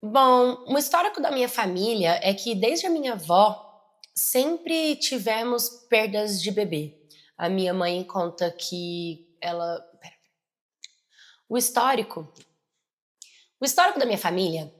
Bom, um histórico da minha família é que desde a minha avó sempre tivemos perdas de bebê. A minha mãe conta que ela o histórico o histórico da minha família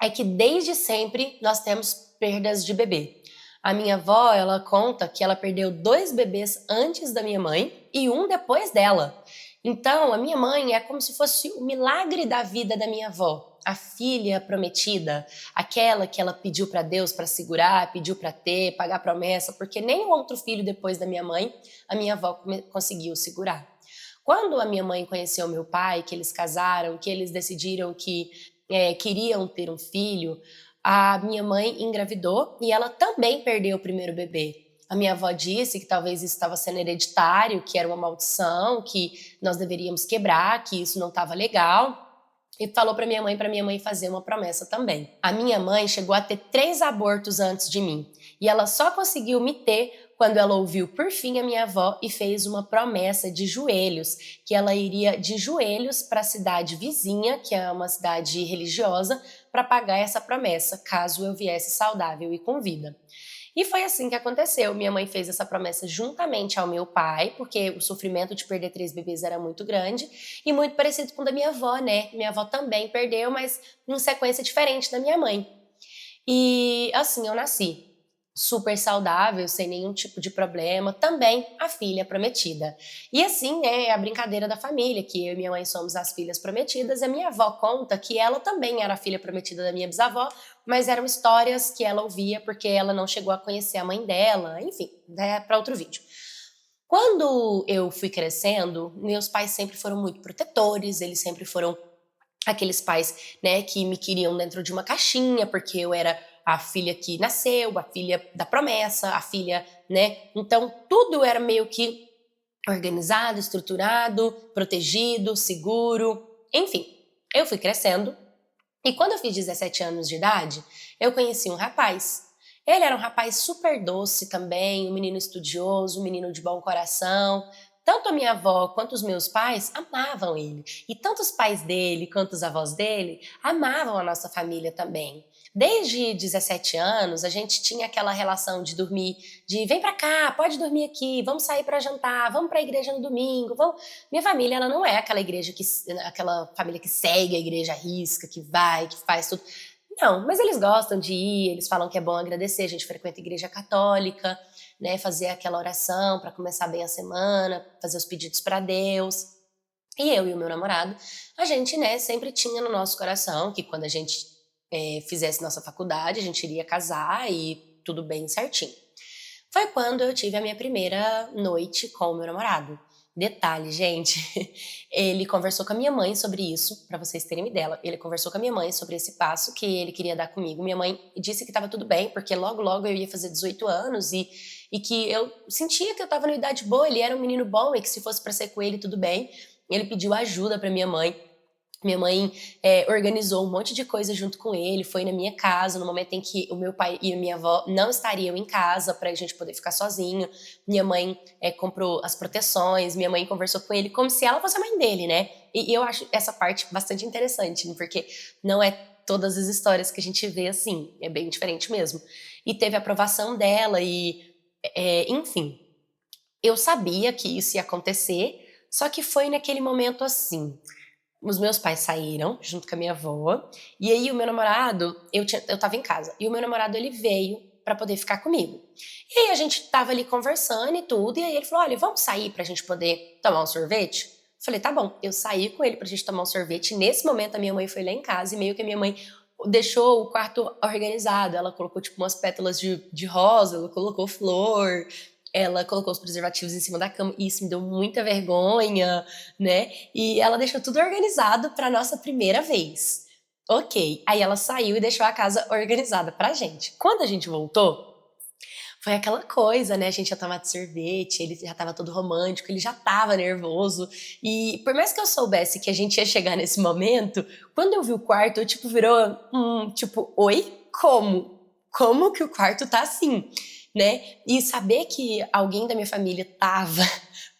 é que desde sempre nós temos perdas de bebê. A minha avó, ela conta que ela perdeu 2 bebês antes da minha mãe e um depois dela. Então, a minha mãe é como se fosse o milagre da vida da minha avó, a filha prometida, aquela que ela pediu para Deus para segurar, pediu para ter, pagar promessa, porque nem o outro filho depois da minha mãe, a minha avó conseguiu segurar. Quando a minha mãe conheceu meu pai, que eles casaram, que eles decidiram que queriam ter um filho, a minha mãe engravidou e ela também perdeu o primeiro bebê. A minha avó disse que talvez isso estava sendo hereditário, que era uma maldição, que nós deveríamos quebrar, que isso não estava legal. E falou para minha mãe fazer uma promessa também. A minha mãe chegou a ter 3 abortos antes de mim. E ela só conseguiu me ter quando ela ouviu por fim a minha avó e fez uma promessa de joelhos, que ela iria de joelhos para a cidade vizinha, que é uma cidade religiosa, para pagar essa promessa, caso eu viesse saudável e com vida. E foi assim que aconteceu. Minha mãe fez essa promessa juntamente ao meu pai, porque o sofrimento de perder 3 bebês era muito grande e muito parecido com o da minha avó, né? Minha avó também perdeu, mas em sequência diferente da minha mãe. E assim eu nasci. Super saudável, sem nenhum tipo de problema, também a filha prometida. E assim é a brincadeira da família, que eu e minha mãe somos as filhas prometidas. A minha avó conta que ela também era a filha prometida da minha bisavó, mas eram histórias que ela ouvia porque ela não chegou a conhecer a mãe dela, enfim, é para outro vídeo. Quando eu fui crescendo, meus pais sempre foram muito protetores, eles sempre foram aqueles pais, né, que me queriam dentro de uma caixinha, porque eu era a filha que nasceu, a filha da promessa, a filha, né? Então tudo era meio que organizado, estruturado, protegido, seguro, enfim. Eu fui crescendo e quando eu fiz 17 anos de idade, eu conheci um rapaz. Ele era um rapaz super doce também, um menino estudioso, um menino de bom coração. Tanto a minha avó quanto os meus pais amavam ele. E tanto os pais dele quanto os avós dele amavam a nossa família também. Desde 17 anos, a gente tinha aquela relação de dormir, de vem pra cá, pode dormir aqui, vamos sair pra jantar, vamos pra igreja no domingo, vamos. Minha família, ela não é aquela família que segue a igreja à risca, que vai, que faz tudo. Não, mas eles gostam de ir, eles falam que é bom agradecer, a gente frequenta a igreja católica, né, fazer aquela oração para começar bem a semana, fazer os pedidos para Deus. E eu e o meu namorado, a gente, né, sempre tinha no nosso coração que quando a gente fizesse nossa faculdade, a gente iria casar e tudo bem certinho. Foi quando eu tive a minha primeira noite com o meu namorado. Detalhe, gente, ele conversou com a minha mãe sobre isso, pra vocês terem uma ideia. Ele conversou com a minha mãe sobre esse passo que ele queria dar comigo. Minha mãe disse que tava tudo bem, porque logo logo eu ia fazer 18 anos e que eu sentia que eu tava na idade boa, ele era um menino bom e que se fosse pra ser com ele, tudo bem. Ele pediu ajuda pra minha mãe. Minha mãe organizou um monte de coisa junto com ele, foi na minha casa, no momento em que o meu pai e a minha avó não estariam em casa pra gente poder ficar sozinho. Minha mãe comprou as proteções, minha mãe conversou com ele como se ela fosse a mãe dele, né? E eu acho essa parte bastante interessante, né? Porque não é todas as histórias que a gente vê assim, é bem diferente mesmo. E teve a aprovação dela enfim, eu sabia que isso ia acontecer, só que foi naquele momento assim. Os meus pais saíram junto com a minha avó, e aí o meu namorado, eu tava em casa, e o meu namorado ele veio pra poder ficar comigo. E aí a gente tava ali conversando e tudo, e aí ele falou: olha, vamos sair pra gente poder tomar um sorvete? Eu falei, tá bom. Eu saí com ele pra gente tomar um sorvete, e nesse momento a minha mãe foi lá em casa, e meio que a minha mãe deixou o quarto organizado, ela colocou tipo umas pétalas de rosa, ela colocou flor, ela colocou os preservativos em cima da cama, e isso me deu muita vergonha, né? E ela deixou tudo organizado para nossa primeira vez. Ok, aí ela saiu e deixou a casa organizada pra gente. Quando a gente voltou, foi aquela coisa, né? A gente ia tomar de sorvete, ele já tava todo romântico, ele já tava nervoso. E por mais que eu soubesse que a gente ia chegar nesse momento, quando eu vi o quarto, eu tipo virou, tipo, oi? Como? Como que o quarto tá assim? Né? E saber que alguém da minha família tava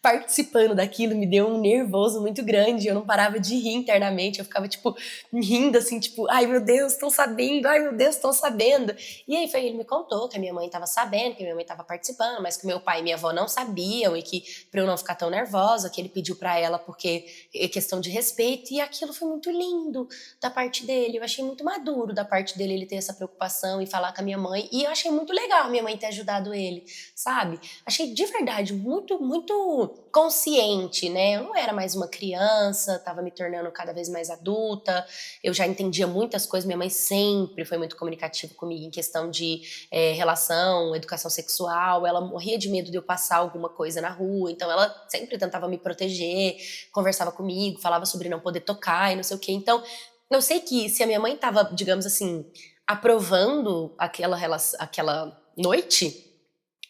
participando daquilo me deu um nervoso muito grande, eu não parava de rir internamente, eu ficava, tipo, rindo assim, tipo, ai meu Deus, estão sabendo, ai meu Deus, estão sabendo. E aí ele me contou que a minha mãe estava sabendo, que a minha mãe estava participando, mas que meu pai e minha avó não sabiam e que pra eu não ficar tão nervosa, que ele pediu pra ela porque é questão de respeito, e aquilo foi muito lindo da parte dele, eu achei muito maduro da parte dele ele ter essa preocupação e falar com a minha mãe, e eu achei muito legal a minha mãe ter ajudado ele, sabe? Achei de verdade muito, muito consciente, né? Eu não era mais uma criança, tava me tornando cada vez mais adulta, eu já entendia muitas coisas, minha mãe sempre foi muito comunicativa comigo em questão de relação, educação sexual, ela morria de medo de eu passar alguma coisa na rua, então ela sempre tentava me proteger, conversava comigo, falava sobre não poder tocar e não sei o quê, então eu sei que se a minha mãe tava, digamos assim, aprovando aquela noite,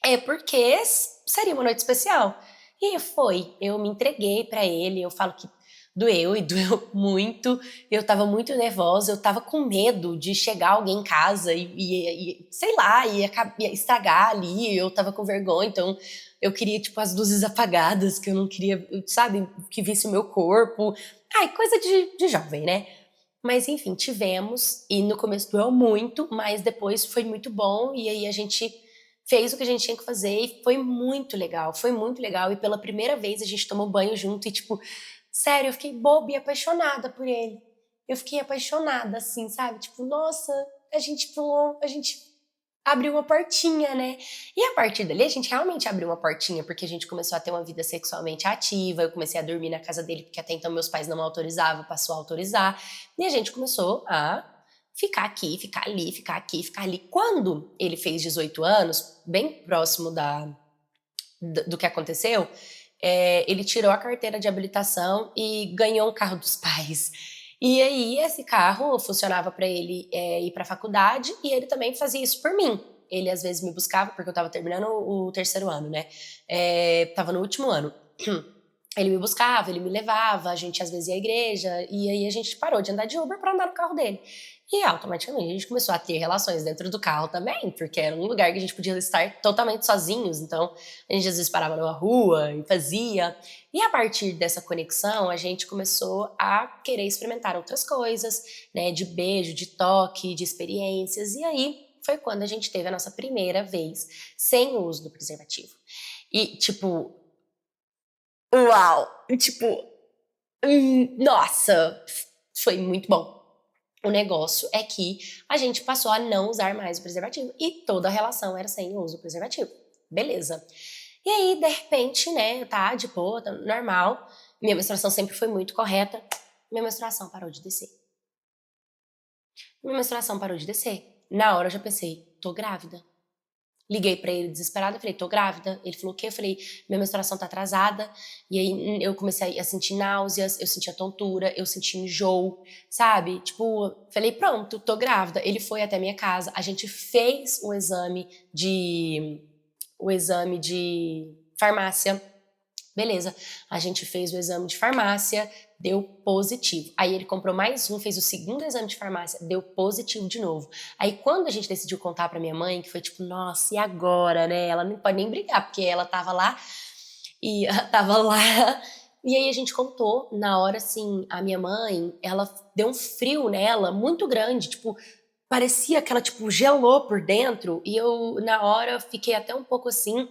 é porque seria uma noite especial. E foi, eu me entreguei pra ele, eu falo que doeu e doeu muito, eu tava muito nervosa, eu tava com medo de chegar alguém em casa e sei lá, ia estragar ali, eu tava com vergonha, então eu queria, tipo, as luzes apagadas, que eu não queria, sabe, que visse o meu corpo. Ai, coisa de jovem, né? Mas enfim, tivemos, e no começo doeu muito, mas depois foi muito bom, e aí a gente fez o que a gente tinha que fazer, e foi muito legal, e pela primeira vez a gente tomou banho junto, e tipo, sério, eu fiquei boba e apaixonada por ele. Eu fiquei apaixonada, assim, sabe? Tipo, nossa, a gente pulou, a gente abriu uma portinha, né? E a partir dali a gente realmente abriu uma portinha, porque a gente começou a ter uma vida sexualmente ativa, eu comecei a dormir na casa dele, porque até então meus pais não autorizavam, passou a autorizar, e a gente começou a ficar aqui, ficar ali, ficar aqui, ficar ali. Quando ele fez 18 anos, bem próximo do que aconteceu, ele tirou a carteira de habilitação e ganhou um carro dos pais. E aí esse carro funcionava para ele ir para a faculdade, e ele também fazia isso por mim. Ele às vezes me buscava, porque eu estava terminando o terceiro ano, né? Tava no último ano. Ele me buscava, ele me levava, a gente às vezes ia à igreja, e aí a gente parou de andar de Uber para andar no carro dele. E automaticamente a gente começou a ter relações dentro do carro também, porque era um lugar que a gente podia estar totalmente sozinhos, então a gente às vezes parava numa rua e fazia. E a partir dessa conexão, a gente começou a querer experimentar outras coisas, né, de beijo, de toque, de experiências, e aí foi quando a gente teve a nossa primeira vez sem o uso do preservativo. E, tipo, uau! Tipo, nossa, foi muito bom. O negócio é que a gente passou a não usar mais o preservativo e toda a relação era sem o uso do preservativo. Beleza. E aí, de repente, né, tá de boa, tá normal. Minha menstruação sempre foi muito correta. Minha menstruação parou de descer. Minha menstruação parou de descer. Na hora eu já pensei, tô grávida. Liguei pra ele desesperada, falei, tô grávida. Ele falou o quê? Eu falei, minha menstruação tá atrasada. E aí eu comecei a sentir náuseas, eu sentia tontura, eu sentia enjoo, sabe? Tipo, falei, pronto, tô grávida. Ele foi até minha casa, a gente fez o exame de farmácia. Beleza, a gente fez o exame de farmácia, deu positivo. Aí ele comprou mais um, fez o segundo exame de farmácia, deu positivo de novo. Aí quando a gente decidiu contar pra minha mãe, que foi tipo, nossa, e agora, né? Ela não pode nem brigar, porque ela tava lá, e tava lá. E aí a gente contou, na hora, assim, a minha mãe, ela deu um frio nela muito grande, tipo, parecia que ela, tipo, gelou por dentro, e eu, na hora, fiquei até um pouco assim,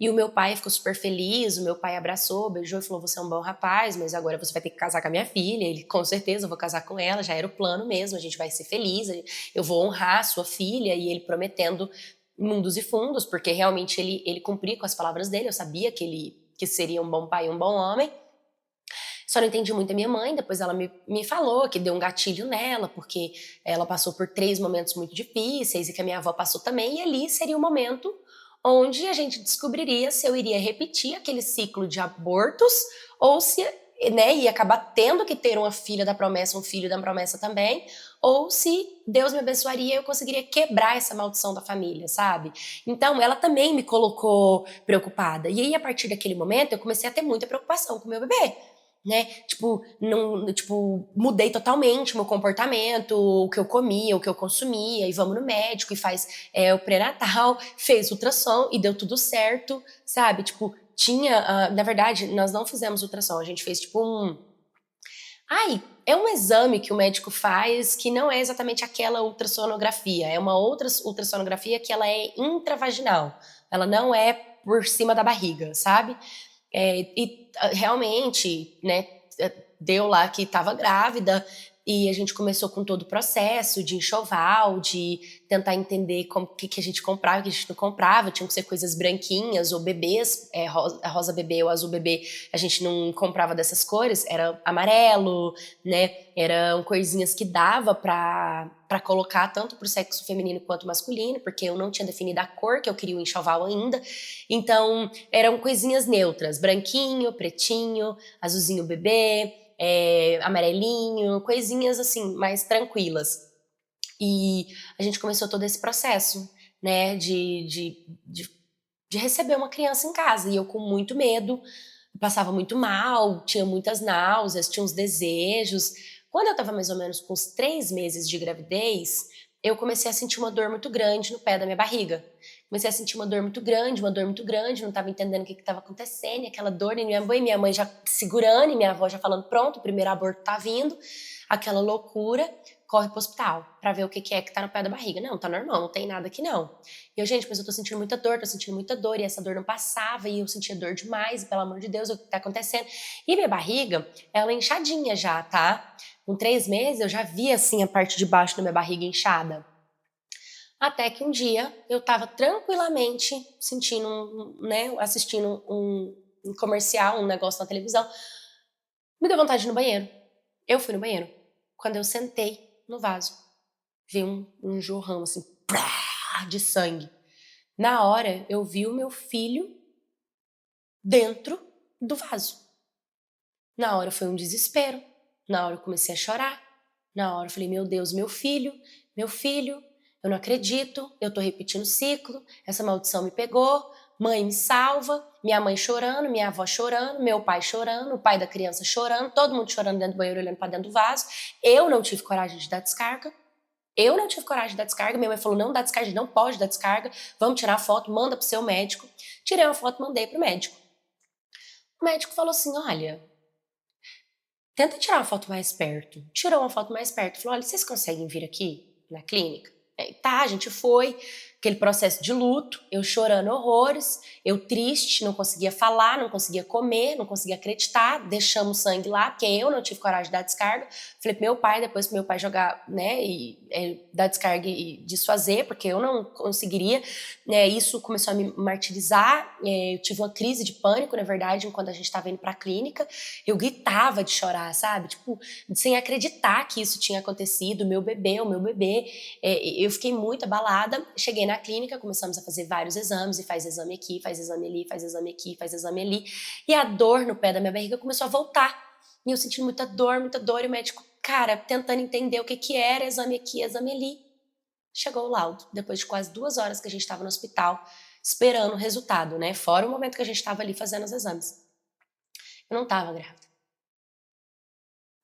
e o meu pai ficou super feliz, o meu pai abraçou, beijou e falou, você é um bom rapaz, mas agora você vai ter que casar com a minha filha. Ele, com certeza, eu vou casar com ela, já era o plano mesmo, a gente vai ser feliz, eu vou honrar a sua filha, e ele prometendo mundos e fundos, porque realmente ele cumpria com as palavras dele, eu sabia que seria um bom pai e um bom homem. Só não entendi muito a minha mãe, depois ela me falou que deu um gatilho nela, porque ela passou por 3 momentos muito difíceis, e que a minha avó passou também, e ali seria o momento onde a gente descobriria se eu iria repetir aquele ciclo de abortos, ou se, né, ia acabar tendo que ter uma filha da promessa, um filho da promessa também, ou se Deus me abençoaria e eu conseguiria quebrar essa maldição da família, sabe? Então, ela também me colocou preocupada. E aí, a partir daquele momento, eu comecei a ter muita preocupação com o meu bebê, né? Tipo, não, tipo, mudei totalmente o meu comportamento, o que eu comia, o que eu consumia, e vamos no médico, e faz o pré-natal, fez ultrassom e deu tudo certo, sabe? Tipo, na verdade, nós não fizemos ultrassom, a gente fez tipo é um exame que o médico faz que não é exatamente aquela ultrassonografia, é uma outra ultrassonografia que ela é intravaginal, ela não é por cima da barriga, sabe? Realmente, né, deu lá que estava grávida e a gente começou com todo o processo de enxoval, de tentar entender o que a gente comprava, o que a gente não comprava, tinham que ser coisas branquinhas ou bebês, rosa bebê ou azul bebê, a gente não comprava dessas cores, era amarelo, né, eram coisinhas que dava pra colocar tanto pro sexo feminino quanto masculino, porque eu não tinha definido a cor que eu queria o enxoval ainda, então eram coisinhas neutras, branquinho, pretinho, azulzinho bebê, amarelinho, coisinhas assim, mais tranquilas. E a gente começou todo esse processo, né, de receber uma criança em casa. E eu com muito medo, passava muito mal, tinha muitas náuseas, tinha uns desejos. Quando eu tava mais ou menos com uns 3 meses de gravidez, eu comecei a sentir uma dor muito grande no pé da minha barriga. Comecei a sentir uma dor muito grande, não tava entendendo o que estava acontecendo, e aquela dor, e minha mãe já segurando, e minha avó já falando, pronto, o primeiro aborto tá vindo, aquela loucura, corre pro hospital, pra ver o que é que tá no pé da barriga. Não, tá normal, não tem nada aqui não. E eu, gente, mas eu tô sentindo muita dor, e essa dor não passava, e eu sentia dor demais, e pelo amor de Deus, o que tá acontecendo? E minha barriga, ela é inchadinha já, tá? Com 3 meses, eu já via, assim, a parte de baixo da minha barriga inchada. Até que um dia eu tava tranquilamente sentindo, né, assistindo um comercial, um negócio na televisão. Me deu vontade de ir no banheiro. Eu fui no banheiro. Quando eu sentei no vaso, veio um jorrão assim, de sangue. Na hora, eu vi o meu filho dentro do vaso. Na hora foi um desespero. Na hora eu comecei a chorar. Na hora eu falei, meu Deus, meu filho, eu não acredito, eu tô repetindo o ciclo, essa maldição me pegou, mãe me salva, minha mãe chorando, minha avó chorando, meu pai chorando, o pai da criança chorando, todo mundo chorando dentro do banheiro, olhando pra dentro do vaso. Eu não tive coragem de dar descarga. Minha mãe falou, não dá descarga, não pode dar descarga, vamos tirar a foto, manda pro seu médico. Tirei uma foto, mandei pro médico. O médico falou assim, olha, tenta tirar uma foto mais perto. Tirou uma foto mais perto. Falou, olha, vocês conseguem vir aqui na clínica? Tá, a gente foi, aquele processo de luto, eu chorando horrores, eu triste, não conseguia falar, não conseguia comer, não conseguia acreditar, deixamos sangue lá, porque eu não tive coragem de dar descarga. Falei pro meu pai, depois pro meu pai jogar, né, dar descarga e desfazer, porque eu não conseguiria, né, isso começou a me martirizar, eu tive uma crise de pânico, na verdade, quando a gente estava indo pra clínica, eu gritava de chorar, sabe, tipo, sem acreditar que isso tinha acontecido, o meu bebê, eu fiquei muito abalada, cheguei na clínica, começamos a fazer vários exames, e faz exame aqui, faz exame ali, faz exame aqui, faz exame ali, e a dor no pé da minha barriga começou a voltar, e eu senti muita dor, e o médico, cara, tentando entender o que era, exame aqui, exame ali. Chegou o laudo, depois de quase 2 horas que a gente estava no hospital, esperando o resultado, né, fora o momento que a gente estava ali fazendo os exames. Eu não estava grávida.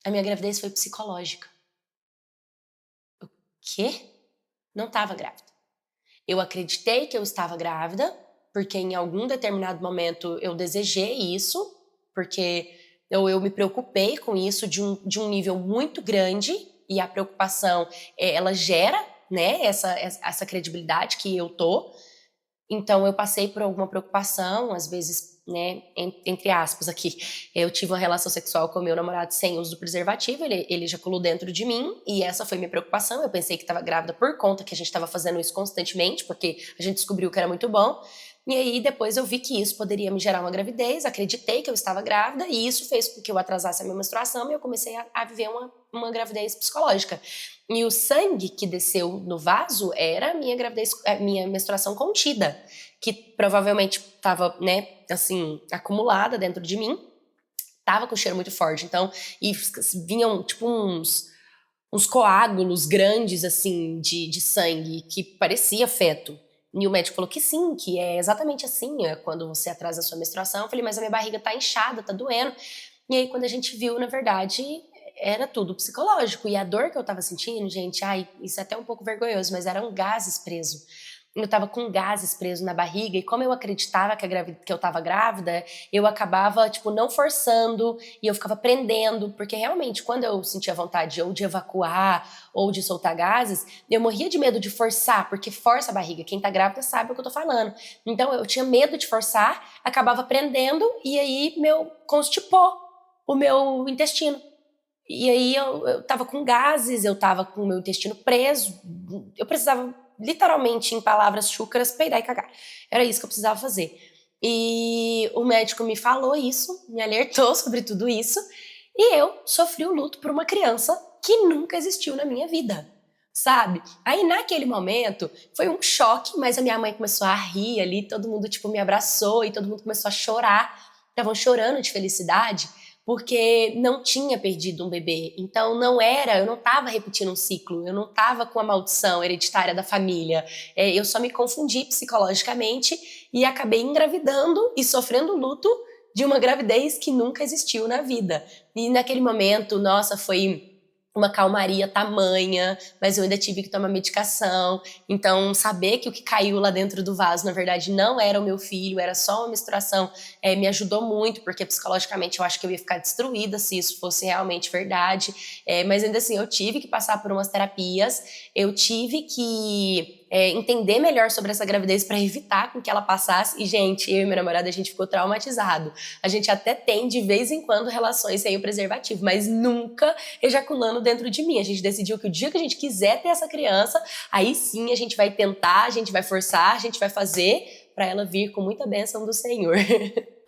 A minha gravidez foi psicológica. O quê? Não estava grávida. Eu acreditei que eu estava grávida, porque em algum determinado momento eu desejei isso, porque eu me preocupei com isso de um nível muito grande, e a preocupação, ela gera, né, essa credibilidade que eu tô. Então eu passei por alguma preocupação, às vezes, né, entre aspas aqui, eu tive uma relação sexual com o meu namorado sem uso do preservativo, ele ejaculou dentro de mim, e essa foi minha preocupação, eu pensei que estava grávida por conta que a gente estava fazendo isso constantemente, porque a gente descobriu que era muito bom, e aí depois eu vi que isso poderia me gerar uma gravidez, acreditei que eu estava grávida, e isso fez com que eu atrasasse a minha menstruação, e eu comecei a viver uma gravidez psicológica. E o sangue que desceu no vaso era a minha gravidez, a minha menstruação contida, que provavelmente estava, né, assim, acumulada dentro de mim, tava com cheiro muito forte, então, e vinham tipo uns coágulos grandes, assim, de sangue, que parecia feto. E o médico falou que sim, que é exatamente assim, quando você atrasa a sua menstruação. Eu falei, mas a minha barriga tá inchada, tá doendo. E aí, quando a gente viu, na verdade, era tudo psicológico. E a dor que eu tava sentindo, gente, ai, isso é até um pouco vergonhoso, mas eram gases presos. eu tava com gases presos na barriga, e como eu acreditava que eu tava grávida, eu acabava, tipo, não forçando, e eu ficava prendendo, porque realmente, quando eu sentia vontade ou de evacuar, ou de soltar gases, eu morria de medo de forçar, porque força a barriga, quem tá grávida sabe o que eu tô falando. Então, eu tinha medo de forçar, acabava prendendo, e aí, constipou o meu intestino. E aí, eu tava com gases, eu tava com o meu intestino preso, eu precisava literalmente, em palavras chúcaras, peidar e cagar. Era isso que eu precisava fazer. E o médico me falou isso, me alertou sobre tudo isso, e eu sofri o luto por uma criança que nunca existiu na minha vida, sabe? Aí, naquele momento, foi um choque, mas a minha mãe começou a rir ali, todo mundo, tipo, me abraçou e todo mundo começou a chorar. Estavam chorando de felicidade, porque não tinha perdido um bebê. Então eu não estava repetindo um ciclo, eu não estava com a maldição hereditária da família. Eu só me confundi psicologicamente e acabei engravidando e sofrendo luto de uma gravidez que nunca existiu na vida. E naquele momento, nossa, foi uma calmaria tamanha, mas eu ainda tive que tomar medicação. Então, saber que o que caiu lá dentro do vaso, na verdade, não era o meu filho, era só uma menstruação, me ajudou muito, porque psicologicamente eu acho que eu ia ficar destruída se isso fosse realmente verdade. Mas ainda assim, eu tive que passar por umas terapias, eu tive que entender melhor sobre essa gravidez para evitar com que ela passasse. E, gente, eu e minha namorada, a gente ficou traumatizado. A gente até tem, de vez em quando, relações sem o preservativo, mas nunca ejaculando dentro de mim. A gente decidiu que o dia que a gente quiser ter essa criança, aí sim a gente vai tentar, a gente vai forçar, a gente vai fazer para ela vir com muita bênção do Senhor.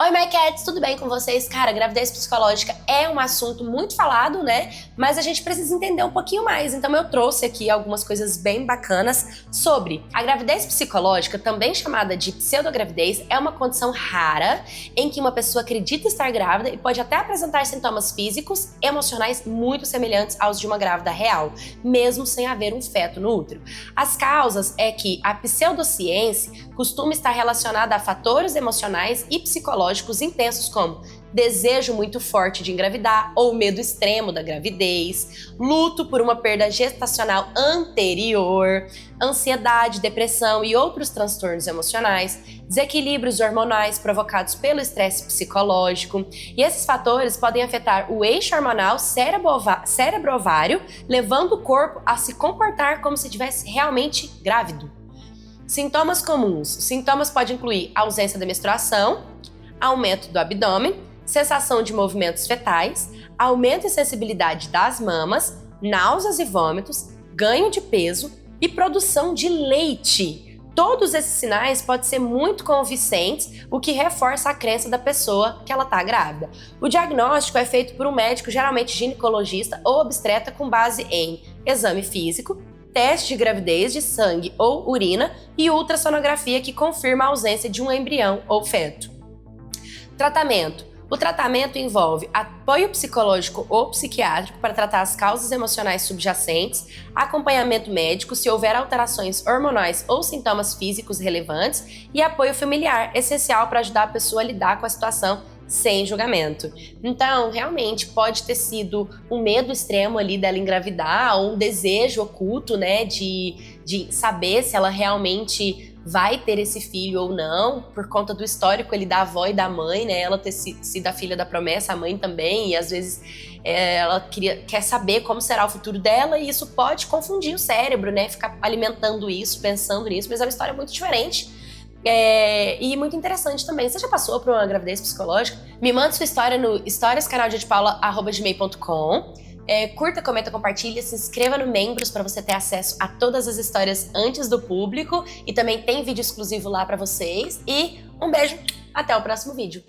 Oi, my cats, tudo bem com vocês? Cara, gravidez psicológica é um assunto muito falado, né? Mas a gente precisa entender um pouquinho mais. Então eu trouxe aqui algumas coisas bem bacanas sobre a gravidez psicológica, também chamada de pseudogravidez, é uma condição rara em que uma pessoa acredita estar grávida e pode até apresentar sintomas físicos, emocionais muito semelhantes aos de uma grávida real, mesmo sem haver um feto no útero. As causas é que a pseudociência costuma estar relacionada a fatores emocionais e psicológicos intensos como desejo muito forte de engravidar ou medo extremo da gravidez, luto por uma perda gestacional anterior, ansiedade, depressão e outros transtornos emocionais, desequilíbrios hormonais provocados pelo estresse psicológico. E esses fatores podem afetar o eixo hormonal cérebro-ovário, levando o corpo a se comportar como se estivesse realmente grávido. Sintomas comuns. Os sintomas podem incluir ausência da menstruação, aumento do abdômen, sensação de movimentos fetais, aumento e sensibilidade das mamas, náuseas e vômitos, ganho de peso e produção de leite. Todos esses sinais podem ser muito convincentes, o que reforça a crença da pessoa que ela está grávida. O diagnóstico é feito por um médico, geralmente ginecologista ou obstetra, com base em exame físico, teste de gravidez de sangue ou urina e ultrassonografia que confirma a ausência de um embrião ou feto. Tratamento. O tratamento envolve apoio psicológico ou psiquiátrico para tratar as causas emocionais subjacentes, acompanhamento médico se houver alterações hormonais ou sintomas físicos relevantes e apoio familiar, essencial para ajudar a pessoa a lidar com a situação sem julgamento. Então, realmente, pode ter sido um medo extremo ali dela engravidar, ou um desejo oculto, né, de saber se ela realmente vai ter esse filho ou não, por conta do histórico ali da avó e da mãe, né, ela ter sido a filha da promessa, a mãe também, e às vezes ela quer saber como será o futuro dela, e isso pode confundir o cérebro, né, ficar alimentando isso, pensando nisso, mas é uma história muito diferente. E muito interessante também. Você já passou por uma gravidez psicológica? Me manda sua história no historiascanaldepaula@gmail.com. Curta, comenta, compartilha, se inscreva no Membros para você ter acesso a todas as histórias antes do público, e também tem vídeo exclusivo lá para vocês. E um beijo, até o próximo vídeo.